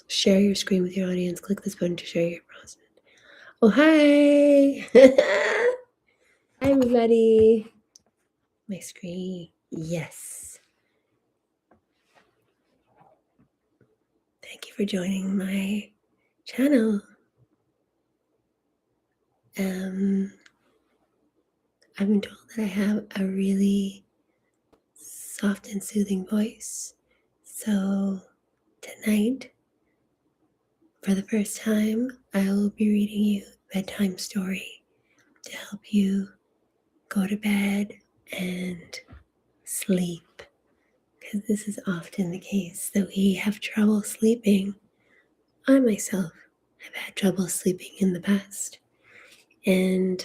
Share your screen with your audience. Click this button to share your process. Oh, hi. Hi, everybody. My screen. Yes. Thank you for joining my channel. I've been told that I have a really soft and soothing voice. So tonight, for the first time, I will be reading you a bedtime story to help you go to bed and sleep. Because this is often the case that we have trouble sleeping. I myself have had trouble sleeping in the past. And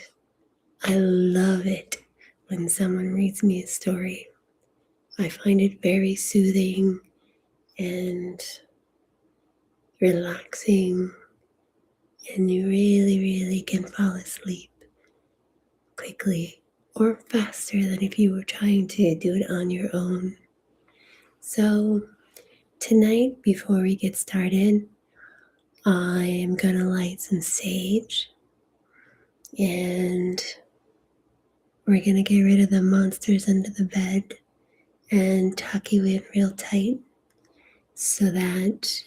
I love it when someone reads me a story. I find it very soothing and relaxing, and you really, really can fall asleep quickly or faster than if you were trying to do it on your own. So tonight, before we get started, I am gonna light some sage, and we're gonna get rid of the monsters under the bed and tuck you in real tight so that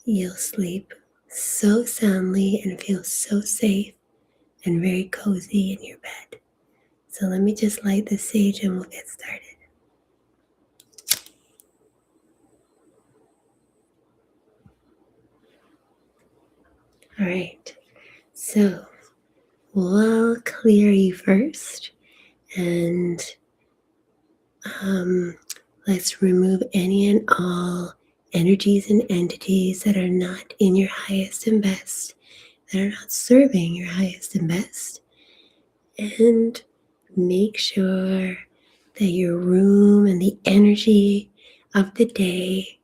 you'll sleep so soundly and feel so safe and very cozy in your bed. So let me just light the sage and we'll get started. All right, so we'll clear you first, and let's remove any and all energies and entities that are not in your highest and best, that are not serving your highest and best, and make sure that your room and the energy of the day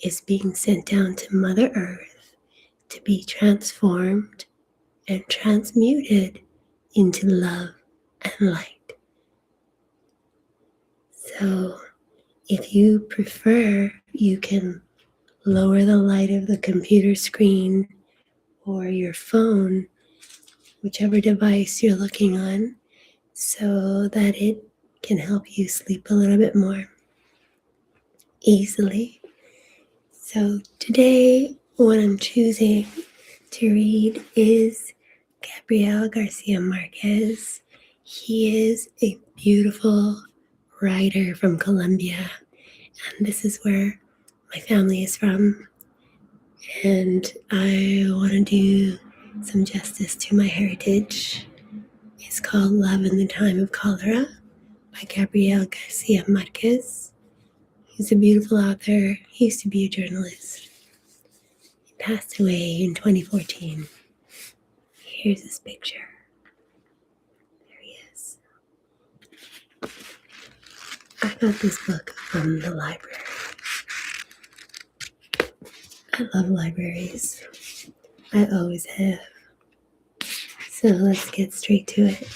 is being sent down to Mother Earth to be transformed and transmuted into love and light. So if you prefer, you can lower the light of the computer screen or your phone, whichever device you're looking on, so that it can help you sleep a little bit more easily. So today, what I'm choosing to read is Gabriel Garcia Marquez. He is a beautiful writer from Colombia, and this is where my family is from. And I want to do some justice to my heritage. It's called Love in the Time of Cholera by Gabriel Garcia Marquez. He's a beautiful author. He used to be a journalist. He passed away in 2014. Here's his picture. There he is. I got this book from the library. I love libraries. I always have. So let's get straight to it.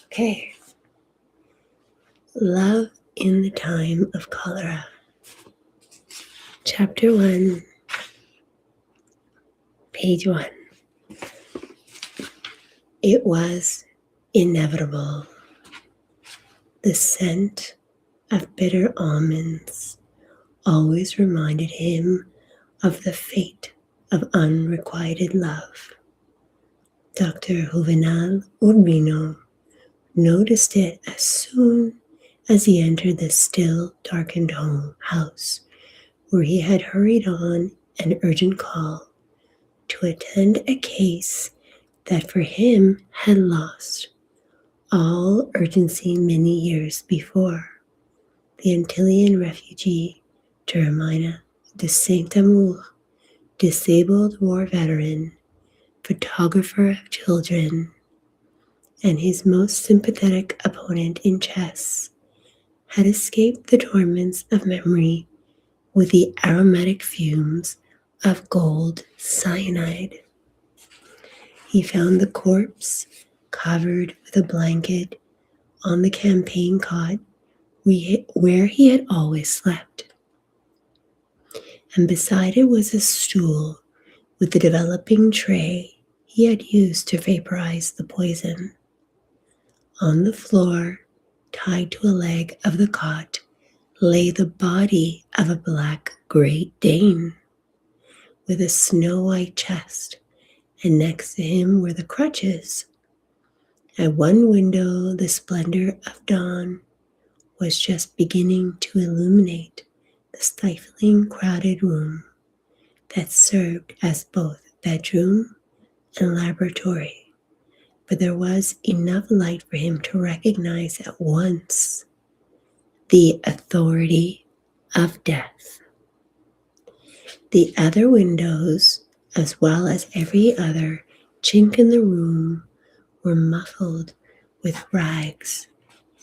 Okay. Love in the Time of Cholera. Chapter 1, page 1. It was inevitable. The scent of bitter almonds always reminded him of the fate of unrequited love. Dr. Juvenal Urbino noticed it as soon as he entered the still darkened house where he had hurried on an urgent call to attend a case that for him had lost all urgency many years before. The Antillean refugee Jeremiah de Saint-Amour, disabled war veteran, photographer of children, and his most sympathetic opponent in chess, had escaped the torments of memory with the aromatic fumes of gold cyanide. He found the corpse covered with a blanket on the campaign cot where he had always slept, and beside it was a stool with the developing tray he had used to vaporize the poison. On the floor, tied to a leg of the cot, lay the body of a black Great Dane with a snow-white chest, and next to him were the crutches. At one window, the splendor of dawn was just beginning to illuminate the stifling, crowded room that served as both bedroom and laboratory, but there was enough light for him to recognize at once the authority of death. The other windows, as well as every other chink in the room, were muffled with rags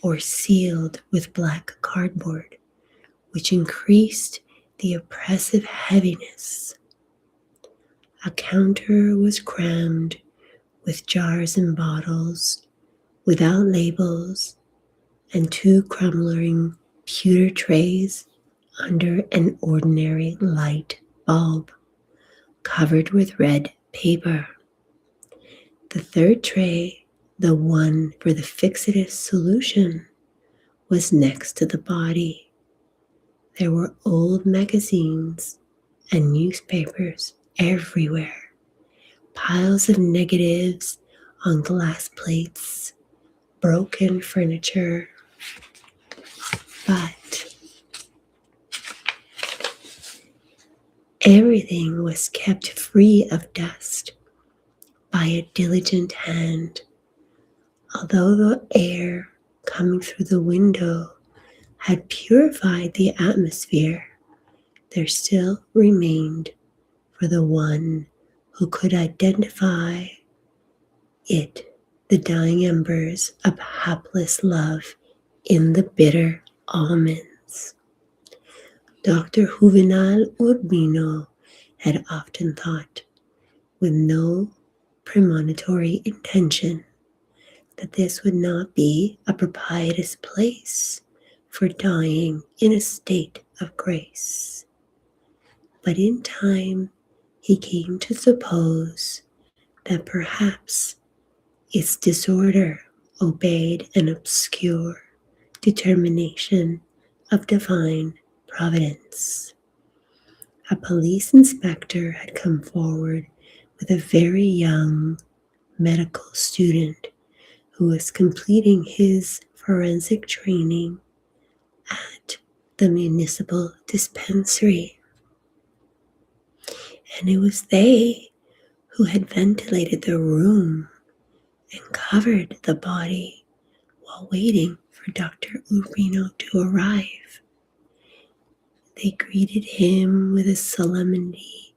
or sealed with black cardboard, which increased the oppressive heaviness. A counter was crammed with jars and bottles without labels, and two crumbling pewter trays under an ordinary light bulb covered with red paper. The third tray, the one for the fixative solution, was next to the body. There were old magazines and newspapers everywhere, piles of negatives on glass plates, broken furniture, but everything was kept free of dust by a diligent hand. Although the air coming through the window had purified the atmosphere, there still remained for the one who could identify it the dying embers of hapless love in the bitter almonds. Dr. Juvenal Urbino had often thought, with no premonitory intention, that this would not be a propitious place for dying in a state of grace. But in time, he came to suppose that perhaps its disorder obeyed an obscure determination of divine providence. A police inspector had come forward with a very young medical student who was completing his forensic training at the municipal dispensary. And it was they who had ventilated the room and covered the body while waiting for Dr. Urbino to arrive. They greeted him with a solemnity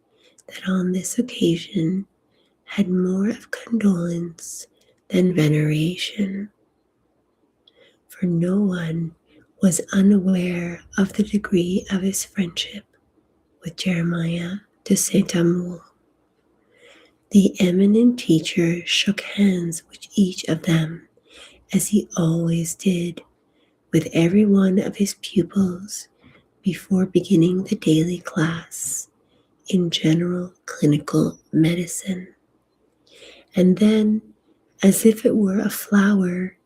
that on this occasion had more of condolence than veneration, for no one was unaware of the degree of his friendship with Jeremiah de Saint-Amour. The eminent teacher shook hands with each of them, as he always did with every one of his pupils before beginning the daily class in general clinical medicine. And then, as if it were a flower,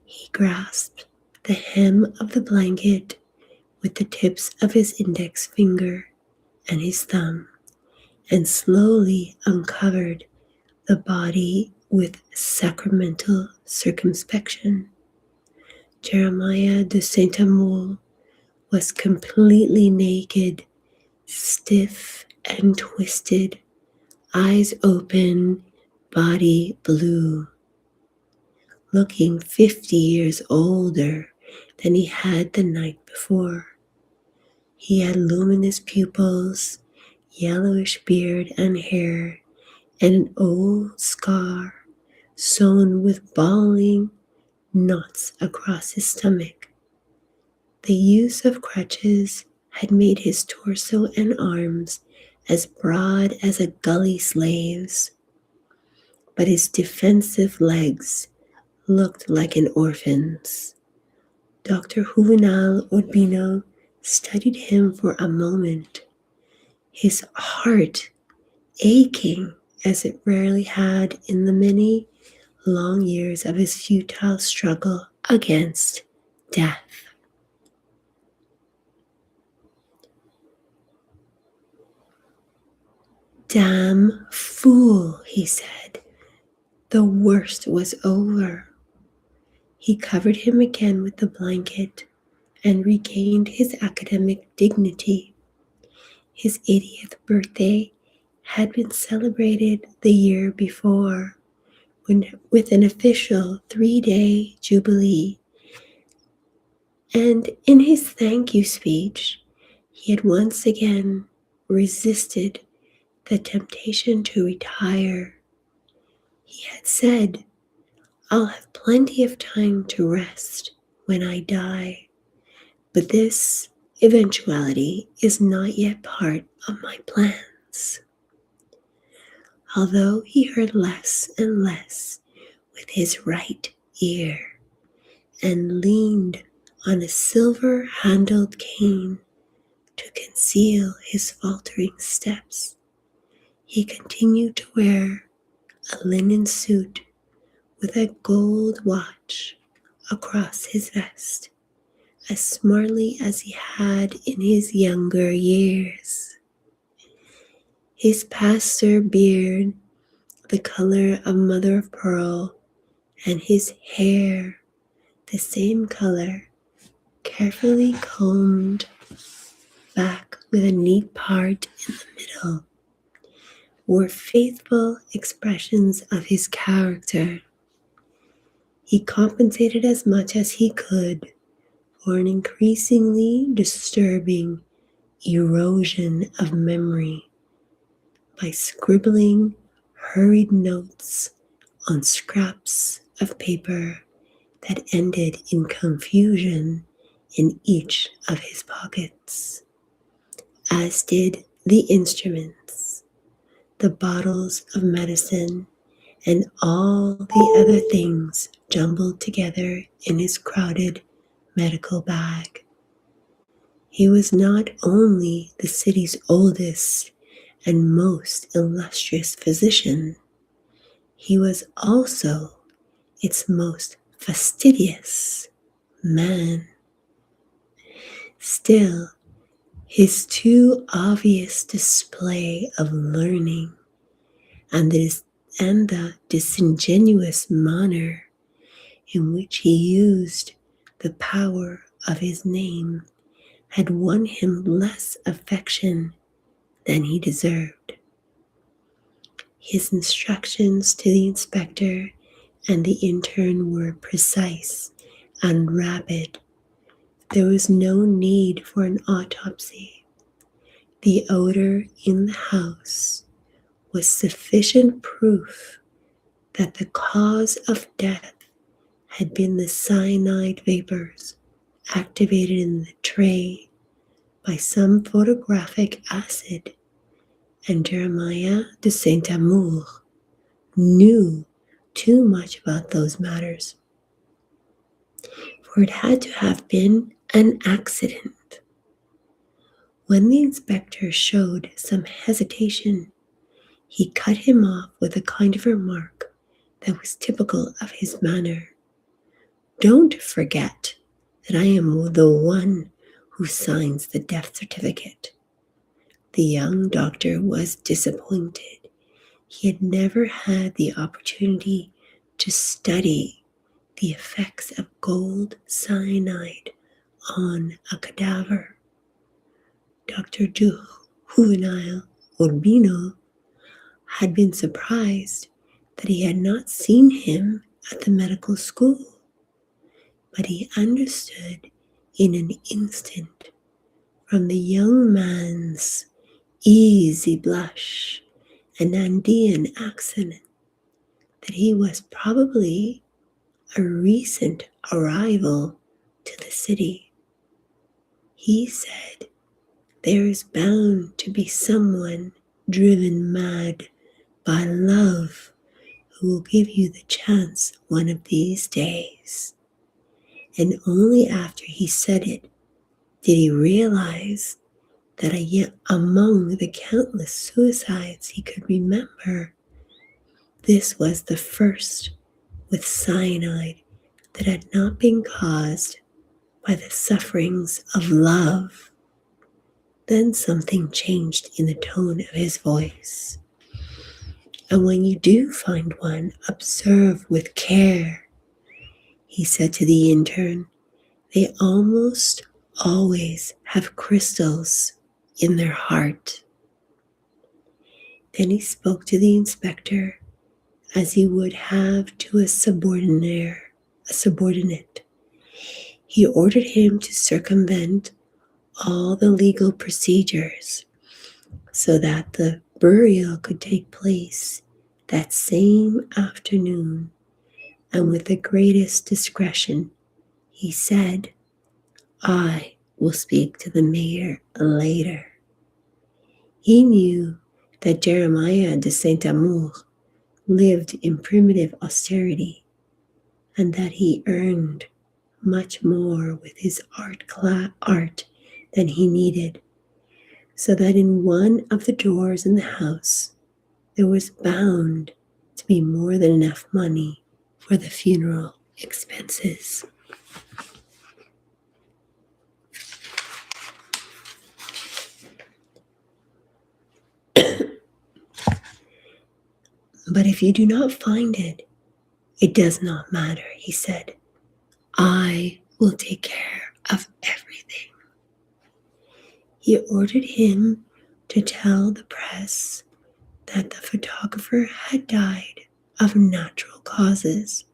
he grasped the hem of the blanket with the tips of his index finger and his thumb, and slowly uncovered the body with sacramental circumspection. Jeremiah de Saint-Amour was completely naked, stiff and twisted, eyes open, body blue, looking 50 years older than he had the night before. He had luminous pupils, yellowish beard and hair, and an old scar sewn with bawling knots across his stomach. The use of crutches had made his torso and arms as broad as a gully slave's, but his defensive legs looked like an orphan's. Dr. Juvenal Urbino studied him for a moment, his heart aching as it rarely had in the many long years of his futile struggle against death. "Damn fool," he said. The worst was over. He covered him again with the blanket and regained his academic dignity. His 80th birthday had been celebrated the year before with an official 3-day jubilee, and in his thank you speech, he had once again resisted the temptation to retire. He had said, "I'll have plenty of time to rest when I die, but this eventuality is not yet part of my plans." Although he heard less and less with his right ear and leaned on a silver-handled cane to conceal his faltering steps, he continued to wear a linen suit with a gold watch across his vest, as smartly as he had in his younger years. His pastor beard, the color of mother of pearl, and his hair, the same color, carefully combed back with a neat part in the middle, were faithful expressions of his character. He compensated as much as he could for an increasingly disturbing erosion of memory by scribbling hurried notes on scraps of paper that ended in confusion in each of his pockets, as did the instruments, the bottles of medicine, and all the other things jumbled together in his crowded medical bag. He was not only the city's oldest and most illustrious physician, he was also its most fastidious man. Still, his too obvious display of learning and the disingenuous manner in which he used the power of his name had won him less affection than he deserved. His instructions to the inspector and the intern were precise and rapid. There was no need for an autopsy. The odor in the house was sufficient proof that the cause of death had been the cyanide vapors activated in the tray by some photographic acid, and Jeremiah de Saint-Amour knew too much about those matters, for it had to have been an accident. When the inspector showed some hesitation, he cut him off with a kind of remark that was typical of his manner. "Don't forget that I am the one who signs the death certificate." The young doctor was disappointed. He had never had the opportunity to study the effects of gold cyanide on a cadaver. Dr. Juvenal Urbino had been surprised that he had not seen him at the medical school, but he understood in an instant from the young man's easy blush and Andean accent that he was probably a recent arrival to the city. He said, "There is bound to be someone driven mad by love who will give you the chance one of these days. and only after he said it did he realize that among the countless suicides he could remember, this was the first with cyanide that had not been caused by the sufferings of love. Then something changed in the tone of his voice. And when you do find one, observe with care, he said to the intern. They almost always have crystals in their heart. Then he spoke to the inspector as he would have to a subordinate. He ordered him to circumvent all the legal procedures so that the burial could take place that same afternoon, and with the greatest discretion, he said, I will speak to the mayor later. He knew that Jeremiah de Saint-Amour lived in primitive austerity, and that he earned much more with his art than he needed, so that in one of the drawers in the house there was bound to be more than enough money for the funeral expenses. But if you do not find it, it does not matter, he said. I will take care of everything. He ordered him to tell the press that the photographer had died of natural causes.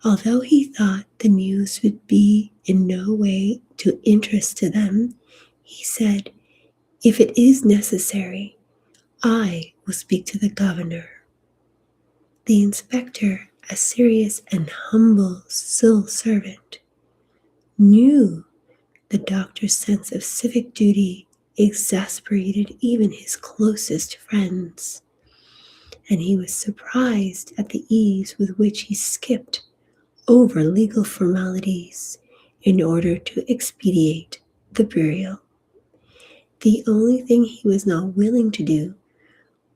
Although he thought the news would be in no way to interest to them, he said, if it is necessary, I will speak to the governor. The inspector, a serious and humble civil servant, knew the doctor's sense of civic duty exasperated even his closest friends, and he was surprised at the ease with which he skipped over legal formalities in order to expedite the burial. The only thing he was not willing to do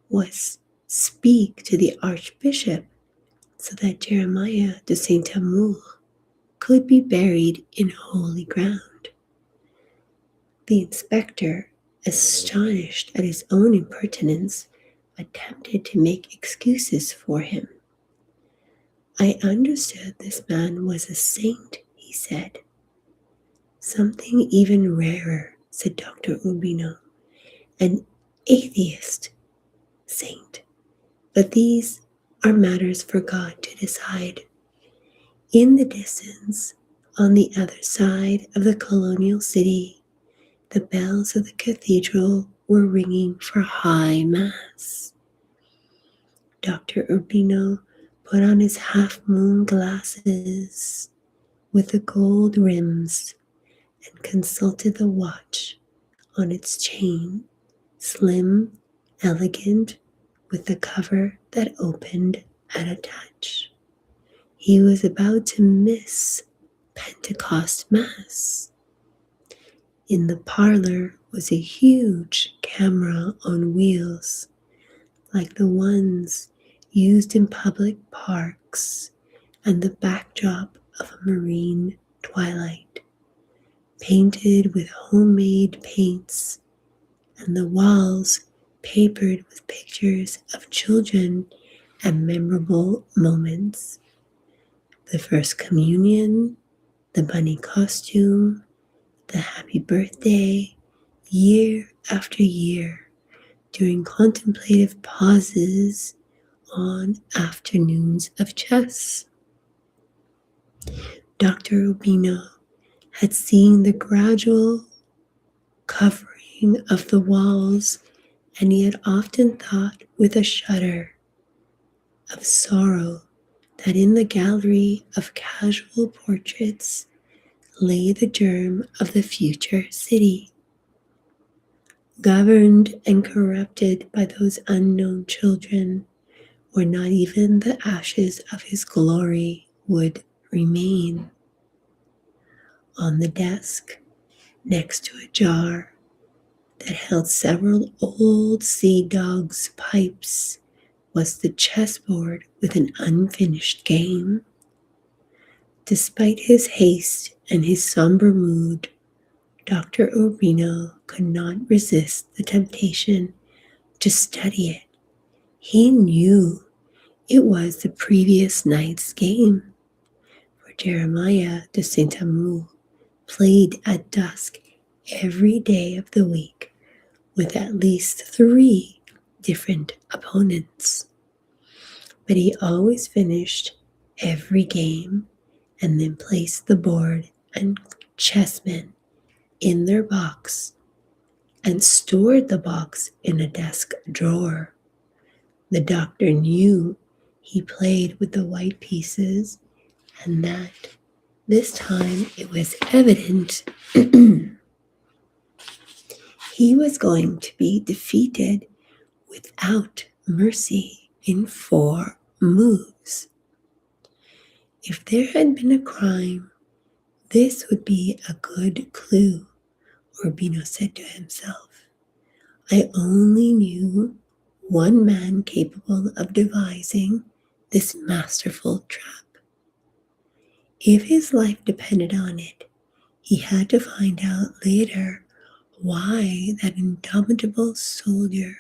was speak to the archbishop so that Jeremiah de Saint-Amour could be buried in holy ground. The inspector, astonished at his own impertinence, attempted to make excuses for him. I understood this man was a saint, he said. Something even rarer, said Dr. Urbino, an atheist saint. But these are matters for God to decide. In the distance, on the other side of the colonial city, the bells of the cathedral were ringing for high mass. Dr. Urbino put on his half-moon glasses with the gold rims and consulted the watch on its chain, slim, elegant, with the cover that opened at a touch. He was about to miss Pentecost Mass. In the parlor was a huge camera on wheels, like the ones used in public parks, and the backdrop of a marine twilight, painted with homemade paints, and the walls papered with pictures of children and memorable moments. The first communion, the bunny costume, the happy birthday, year after year, during contemplative pauses on afternoons of chess. Dr. Urbino had seen the gradual covering of the walls, and he had often thought with a shudder of sorrow that in the gallery of casual portraits lay the germ of the future city, governed and corrupted by those unknown children, where not even the ashes of his glory would remain. On the desk, next to a jar that held several old sea dogs' pipes, was the chessboard with an unfinished game. Despite his haste and his somber mood, Dr. Urbino could not resist the temptation to study it. He knew it was the previous night's game, for Jeremiah de Saint Amour played at dusk every day of the week with at least 3 different opponents. But he always finished every game and then placed the board and chessmen in their box and stored the box in a desk drawer. The doctor knew he played with the white pieces and that this time it was evident he was going to be defeated without mercy in 4 moves. If there had been a crime, this would be a good clue, Urbino said to himself. I only knew one man capable of devising this masterful trap. If his life depended on it, he had to find out later why that indomitable soldier,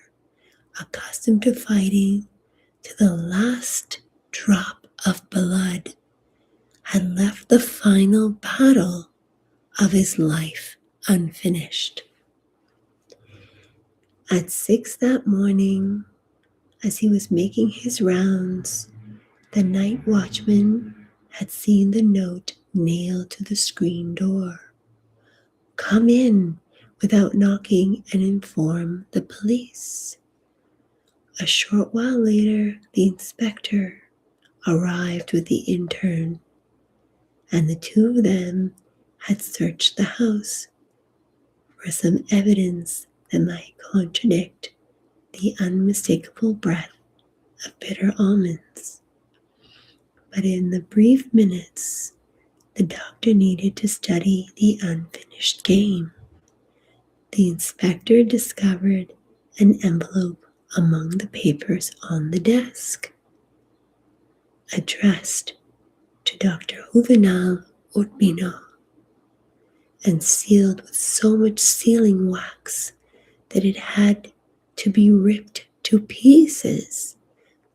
accustomed to fighting to the last drop of blood, had left the final battle of his life unfinished. At 6 that morning, as he was making his rounds, the night watchman had seen the note nailed to the screen door. Come in without knocking and inform the police. A short while later, the inspector arrived with the intern, and the 2 of them had searched the house for some evidence that might contradict the unmistakable breath of bitter almonds. But in the brief minutes, the doctor needed to study the unfinished game. The inspector discovered an envelope among the papers on the desk, addressed to Dr. Juvenal Urbino, and sealed with so much sealing wax that it had to be ripped to pieces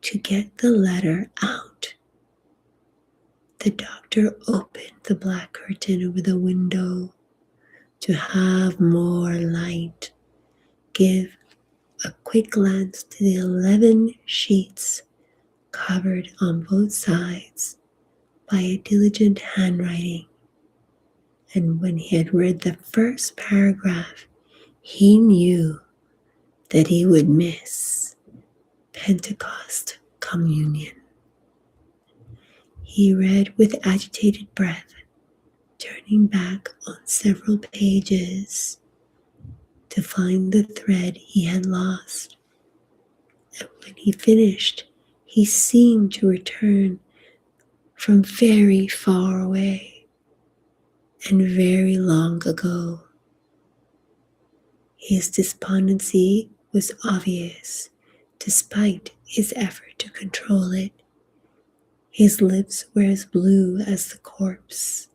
to get the letter out. The doctor opened the black curtain over the window to have more light, give a quick glance to the 11 sheets covered on both sides by a diligent handwriting. And when he had read the first paragraph, he knew that he would miss Pentecost communion. He read with agitated breath, turning back on several pages to find the thread he had lost. And when he finished, he seemed to return from very far away and very long ago. His despondency was obvious, despite his effort to control it. His lips were as blue as the corpse,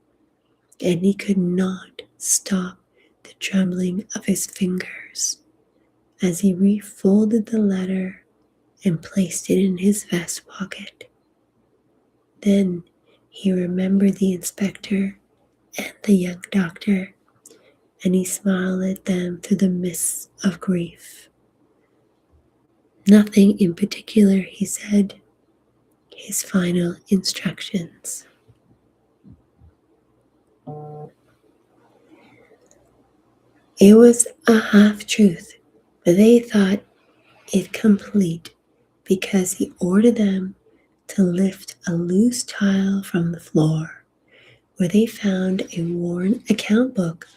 and he could not stop the trembling of his fingers as he refolded the letter and placed it in his vest pocket. Then he remembered the inspector and the young doctor, and he smiled at them through the mists of grief. Nothing in particular, he said, his final instructions. It was a half-truth, but they thought it complete because he ordered them to lift a loose tile from the floor, where they found a worn account book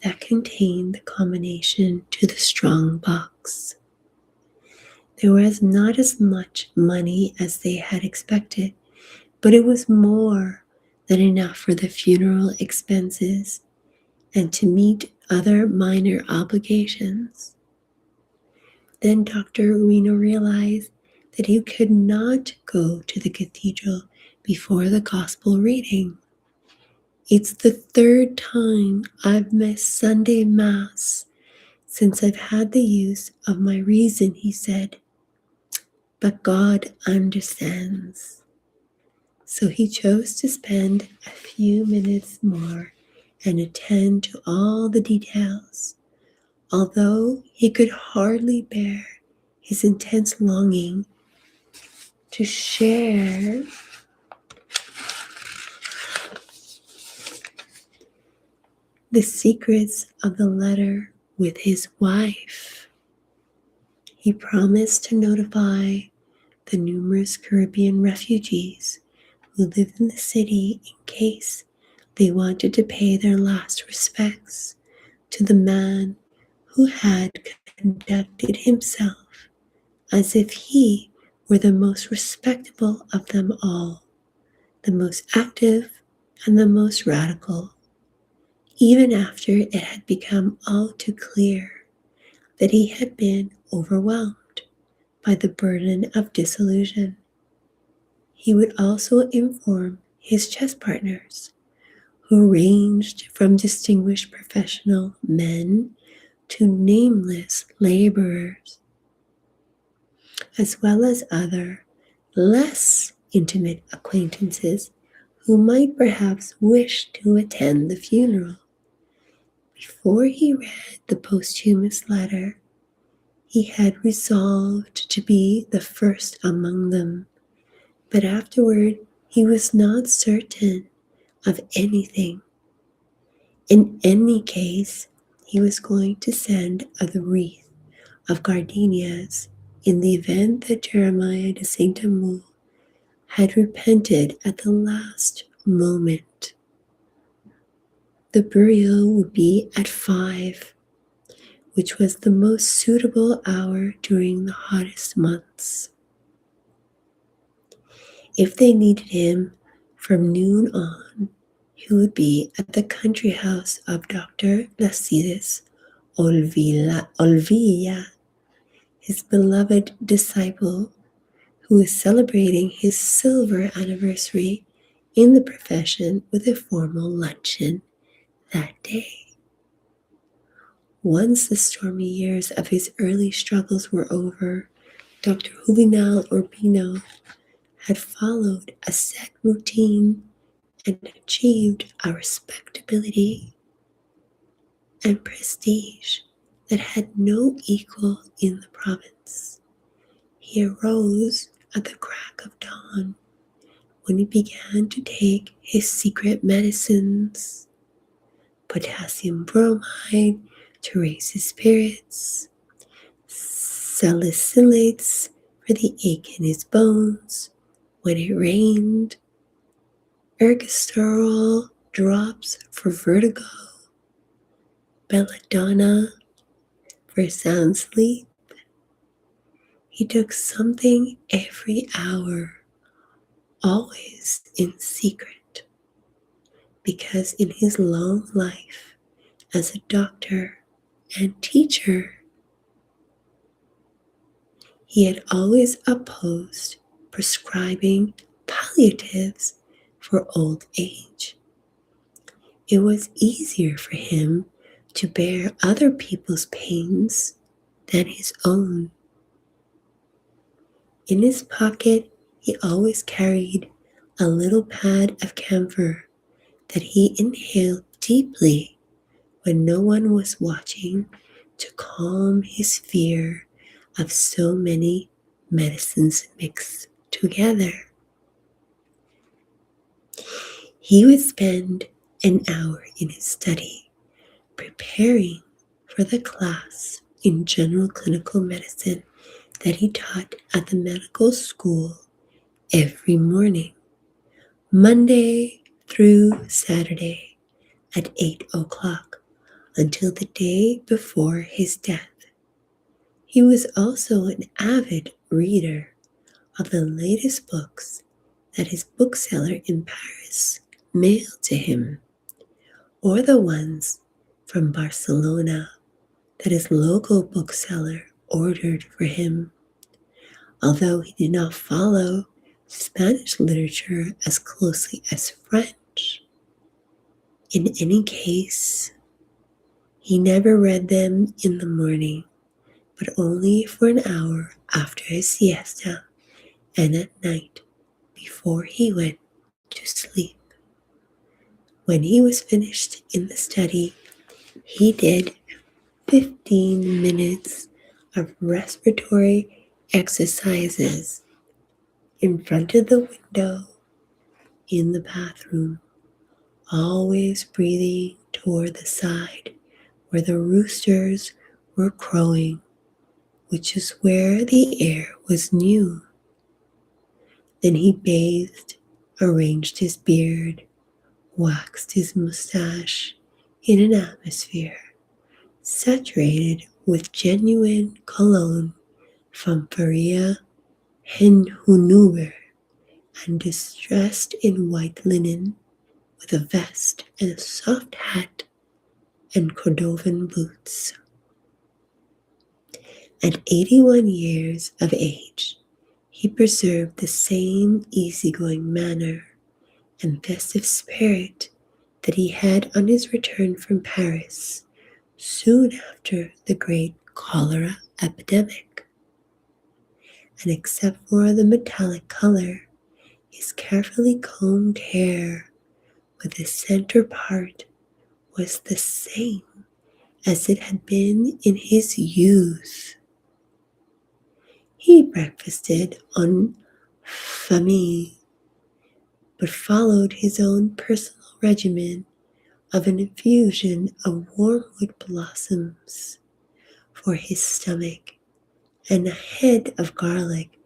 that contained the combination to the strong box. There was not as much money as they had expected, but it was more than enough for the funeral expenses and to meet other minor obligations. Then Dr. Reno realized that he could not go to the cathedral before the gospel reading. It's the third time I've missed Sunday Mass since I've had the use of my reason, he said. But God understands. So he chose to spend a few minutes more and attend to all the details, although he could hardly bear his intense longing to share the secrets of the letter with his wife. He promised to notify the numerous Caribbean refugees who lived in the city in case they wanted to pay their last respects to the man who had conducted himself as if he were the most respectable of them all, the most active and the most radical, even after it had become all too clear that he had been overwhelmed by the burden of disillusion. He would also inform his chess partners, who ranged from distinguished professional men to nameless laborers, as well as other less intimate acquaintances who might perhaps wish to attend the funeral. Before he read the posthumous letter, he had resolved to be the first among them, but afterward he was not certain of anything. In any case, he was going to send a wreath of gardenias in the event that Jeremiah de Saint Amour had repented at the last moment. The burial would be at 5, which was the most suitable hour during the hottest months. If they needed him from noon on, he would be at the country house of Dr. Lacides Olvilla, his beloved disciple, who is celebrating his silver anniversary in the profession with a formal luncheon that day. Once the stormy years of his early struggles were over, Dr. Juvenal Urbino had followed a set routine and achieved a respectability and prestige that had no equal in the province. He arose at the crack of dawn when he began to take his secret medicines, potassium bromide to raise his spirits, salicylates for the ache in his bones when it rained, ergosterol drops for vertigo, belladonna for sound sleep. He took something every hour, always in secret, because in his long life as a doctor and teacher, he had always opposed prescribing palliatives for old age. It was easier for him to bear other people's pains than his own. In his pocket, he always carried a little pad of camphor that he inhaled deeply when no one was watching to calm his fear of so many medicines mixed together. He would spend an hour in his study preparing for the class in general clinical medicine that he taught at the medical school every morning, Monday through Saturday at 8 o'clock until the day before his death. He was also an avid reader of the latest books that his bookseller in Paris, mailed to him, or the ones from Barcelona that his local bookseller ordered for him, although he did not follow Spanish literature as closely as French. In any case, he never read them in the morning, but only for an hour after his siesta and at night before he went to sleep. When he was finished in the study, he did 15 minutes of respiratory exercises in front of the window in the bathroom, always breathing toward the side where the roosters were crowing, which is where the air was new. Then he bathed, arranged his beard, waxed his mustache in an atmosphere saturated with genuine cologne from Faria Henhunuber, and distressed in white linen with a vest and a soft hat and Cordovan boots. At 81 years of age, he preserved the same easygoing manner and festive spirit that he had on his return from Paris soon after the great cholera epidemic. And except for the metallic color, his carefully combed hair with the center part was the same as it had been in his youth. He breakfasted en famille, but followed his own personal regimen of an infusion of wormwood blossoms for his stomach and a head of garlic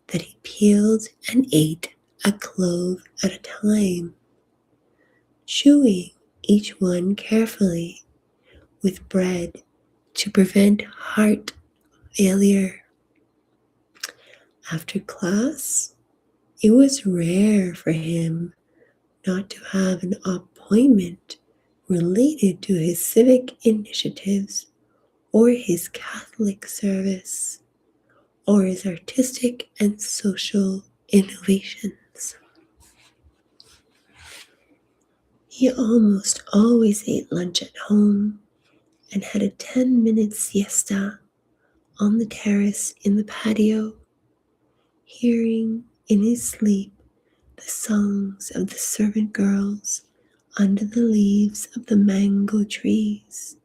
that he peeled and ate a clove at a time, chewing each one carefully with bread to prevent heart failure. After class, it was rare for him not to have an appointment related to his civic initiatives or his Catholic service or his artistic and social innovations. He almost always ate lunch at home and had a 10-minute siesta on the terrace in the patio, hearing in his sleep the songs of the servant girls under the leaves of the mango trees,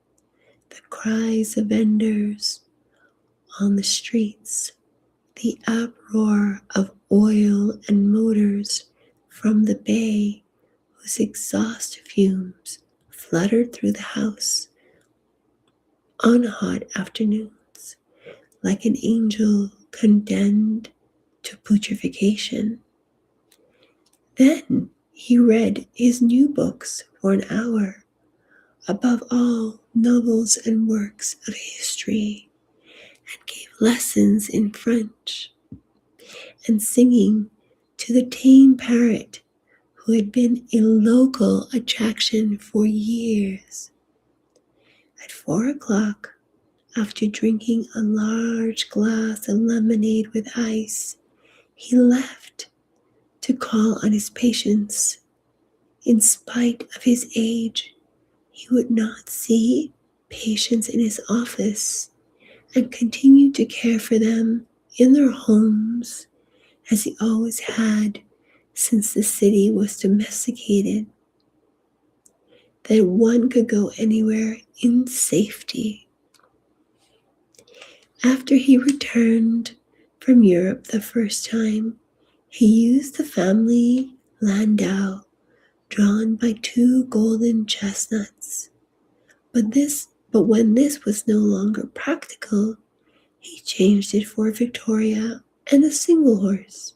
the cries of vendors on the streets, the uproar of oil and motors from the bay whose exhaust fumes fluttered through the house on hot afternoons like an angel condemned to putrefaction. Then he read his new books for an hour, above all novels and works of history, and gave lessons in French and singing to the tame parrot who had been a local attraction for years. At 4 o'clock, after drinking a large glass of lemonade with ice, he left to call on his patients. In spite of his age, he would not see patients in his office and continued to care for them in their homes as he always had since the city was domesticated, that one could go anywhere in safety. After he returned from Europe the first time, he used the family landau drawn by two golden chestnuts. But when this was no longer practical, he changed it for Victoria and a single horse,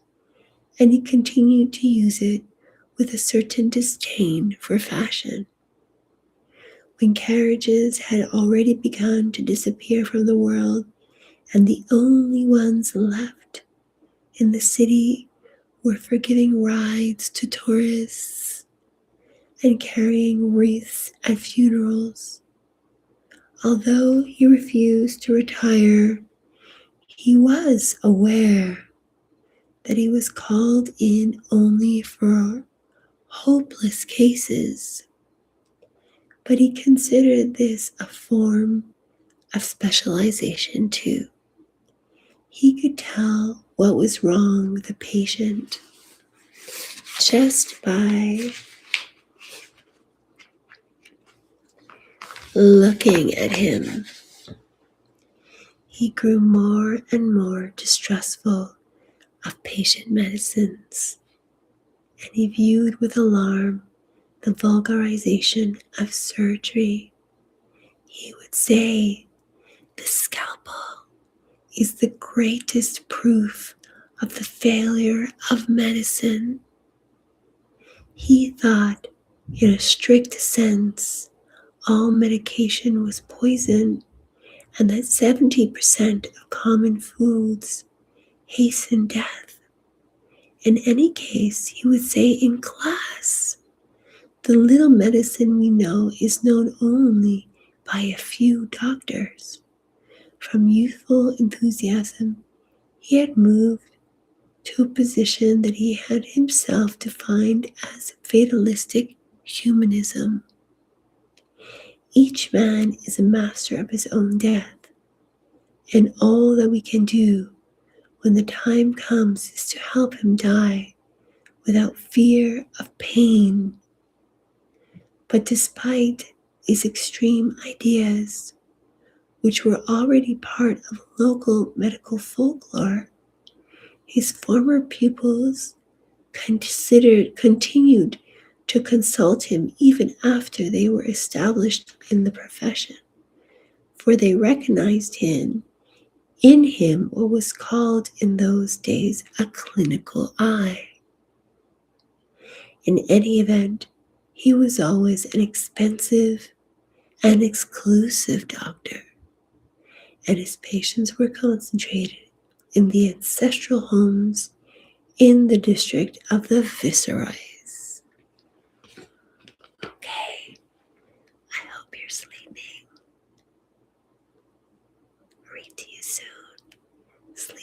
and he continued to use it with a certain disdain for fashion. When carriages had already begun to disappear from the world, and the only ones left in the city were for giving rides to tourists, and carrying wreaths at funerals. Although he refused to retire, he was aware that he was called in only for hopeless cases, but he considered this a form of specialization too. He could tell what was wrong with a patient just by looking at him. He grew more and more distrustful of patient medicines, and he viewed with alarm the vulgarization of surgery. He would say, "The scalpel is the greatest proof of the failure of medicine." He thought, in a strict sense, all medication was poison, and that 70% of common foods hasten death. In any case, he would say in class, "The little medicine we know is known only by a few doctors." From youthful enthusiasm, he had moved to a position that he had himself defined as fatalistic humanism. Each man is a master of his own death, and all that we can do when the time comes is to help him die without fear of pain. But despite these extreme ideas, which were already part of local medical folklore, his former pupils continued to consult him even after they were established in the profession, for they recognized in him what was called in those days a clinical eye. In any event, he was always an expensive and exclusive doctor, and his patients were concentrated in the ancestral homes in the district of the Viceroys. Okay, I hope you're sleeping. Read to you soon. Sleep.